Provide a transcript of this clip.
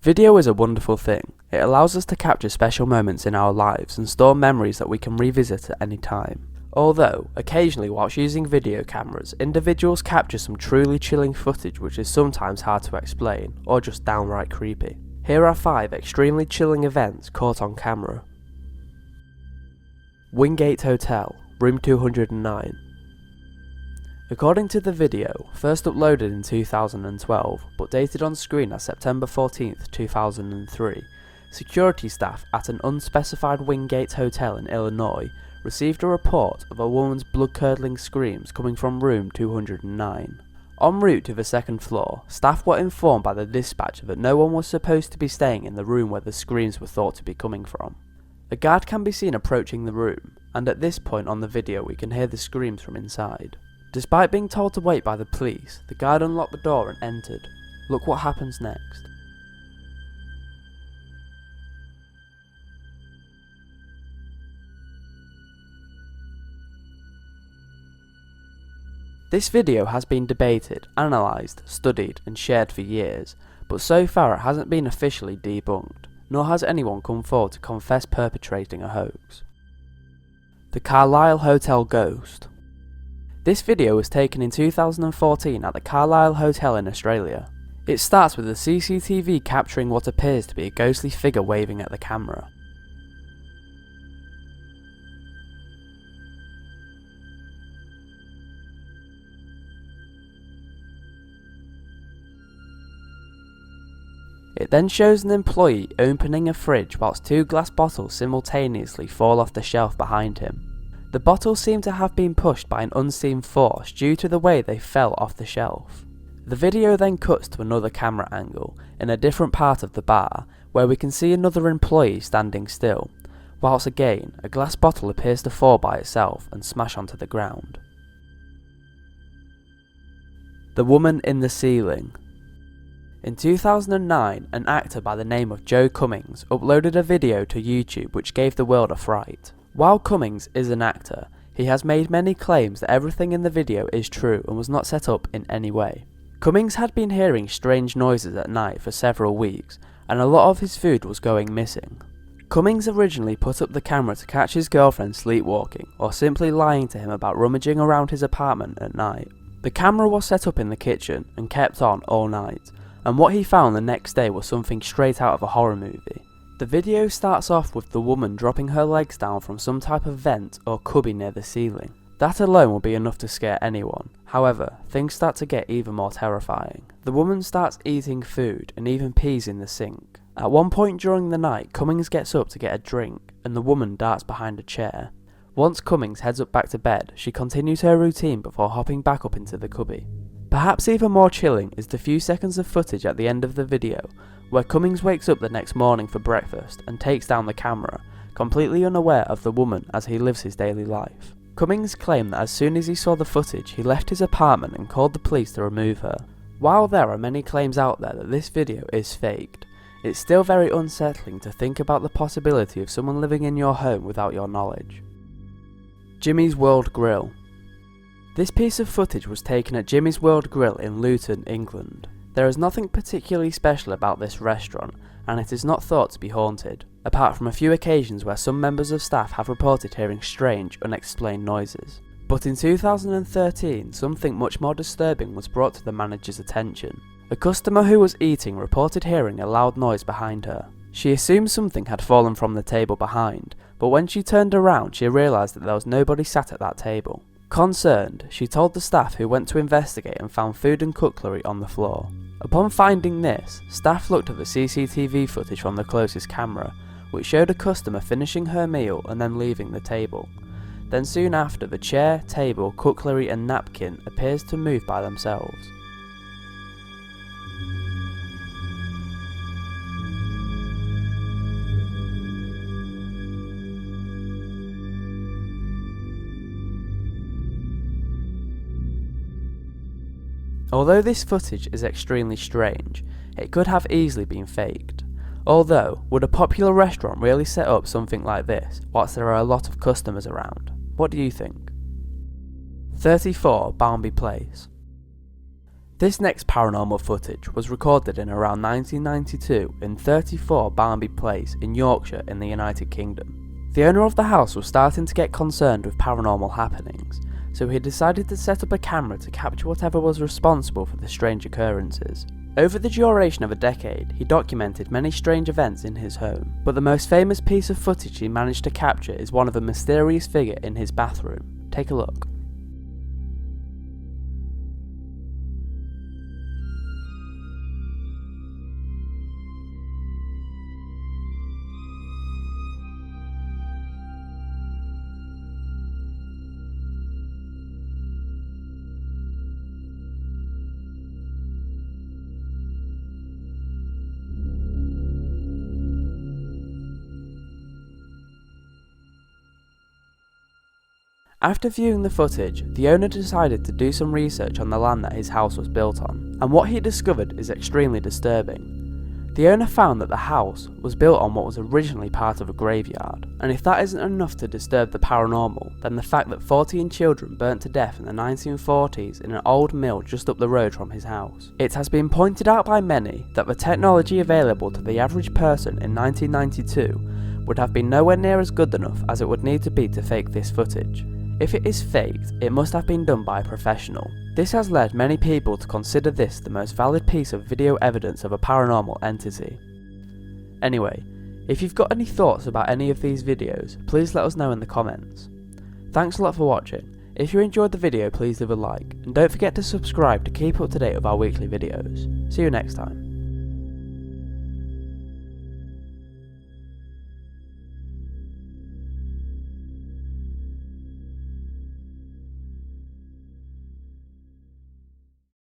Video is a wonderful thing. It allows us to capture special moments in our lives and store memories that we can revisit at any time. Although, occasionally whilst using video cameras, individuals capture some truly chilling footage which is sometimes hard to explain, or just downright creepy. Here are 5 extremely chilling events caught on camera. Wingate Hotel, room 209. According to the video, first uploaded in 2012, but dated on screen as September 14th, 2003, security staff at an unspecified Wingate Hotel in Illinois received a report of a woman's blood-curdling screams coming from room 209. En route to the second floor, staff were informed by the dispatcher that no one was supposed to be staying in the room where the screams were thought to be coming from. A guard can be seen approaching the room, and at this point on the video we can hear the screams from inside. Despite being told to wait by the police, the guard unlocked the door and entered. Look what happens next. This video has been debated, analysed, studied and shared for years, but so far it hasn't been officially debunked, nor has anyone come forward to confess perpetrating a hoax. The Carlisle Hotel Ghost. This video was taken in 2014 at the Carlisle Hotel in Australia. It starts with the CCTV capturing what appears to be a ghostly figure waving at the camera. It then shows an employee opening a fridge whilst 2 glass bottles simultaneously fall off the shelf behind him. The bottles seem to have been pushed by an unseen force due to the way they fell off the shelf. The video then cuts to another camera angle in a different part of the bar where we can see another employee standing still, whilst again a glass bottle appears to fall by itself and smash onto the ground. The Woman in the Ceiling. In 2009, an actor by the name of Joe Cummings uploaded a video to YouTube which gave the world a fright. While Cummings is an actor, he has made many claims that everything in the video is true and was not set up in any way. Cummings had been hearing strange noises at night for several weeks, and a lot of his food was going missing. Cummings originally put up the camera to catch his girlfriend sleepwalking, or simply lying to him about rummaging around his apartment at night. The camera was set up in the kitchen and kept on all night, and what he found the next day was something straight out of a horror movie. The video starts off with the woman dropping her legs down from some type of vent or cubby near the ceiling. That alone will be enough to scare anyone. However, things start to get even more terrifying. The woman starts eating food and even pees in the sink. At one point during the night, Cummings gets up to get a drink and the woman darts behind a chair. Once Cummings heads up back to bed, she continues her routine before hopping back up into the cubby. Perhaps even more chilling is the few seconds of footage at the end of the video where Cummings wakes up the next morning for breakfast and takes down the camera, completely unaware of the woman as he lives his daily life. Cummings claimed that as soon as he saw the footage, he left his apartment and called the police to remove her. While there are many claims out there that this video is faked, it's still very unsettling to think about the possibility of someone living in your home without your knowledge. Jimmy's World Grill. This piece of footage was taken at Jimmy's World Grill in Luton, England. There is nothing particularly special about this restaurant, and it is not thought to be haunted, apart from a few occasions where some members of staff have reported hearing strange, unexplained noises. But in 2013, something much more disturbing was brought to the manager's attention. A customer who was eating reported hearing a loud noise behind her. She assumed something had fallen from the table behind, but when she turned around she realised that there was nobody sat at that table. Concerned, she told the staff who went to investigate and found food and cutlery on the floor. Upon finding this, staff looked at the CCTV footage from the closest camera, which showed a customer finishing her meal and then leaving the table. Then soon after, the chair, table, cutlery and napkin appears to move by themselves. Although this footage is extremely strange, it could have easily been faked. Although, would a popular restaurant really set up something like this whilst there are a lot of customers around? What do you think? 34 Bounby Place. This next paranormal footage was recorded in around 1992 in 34 Barnby Place in Yorkshire in the United Kingdom. The owner of the house was starting to get concerned with paranormal happenings, so he decided to set up a camera to capture whatever was responsible for the strange occurrences. Over the duration of a decade, he documented many strange events in his home, but the most famous piece of footage he managed to capture is one of a mysterious figure in his bathroom. Take a look. After viewing the footage, the owner decided to do some research on the land that his house was built on, and what he discovered is extremely disturbing. The owner found that the house was built on what was originally part of a graveyard, and if that isn't enough to disturb the paranormal, then the fact that 14 children burnt to death in the 1940s in an old mill just up the road from his house. It has been pointed out by many that the technology available to the average person in 1992 would have been nowhere near as good enough as it would need to be to fake this footage. If it is faked, it must have been done by a professional. This has led many people to consider this the most valid piece of video evidence of a paranormal entity. Anyway, if you've got any thoughts about any of these videos, please let us know in the comments. Thanks a lot for watching. If you enjoyed the video, please leave a like, and don't forget to subscribe to keep up to date with our weekly videos. See you next time.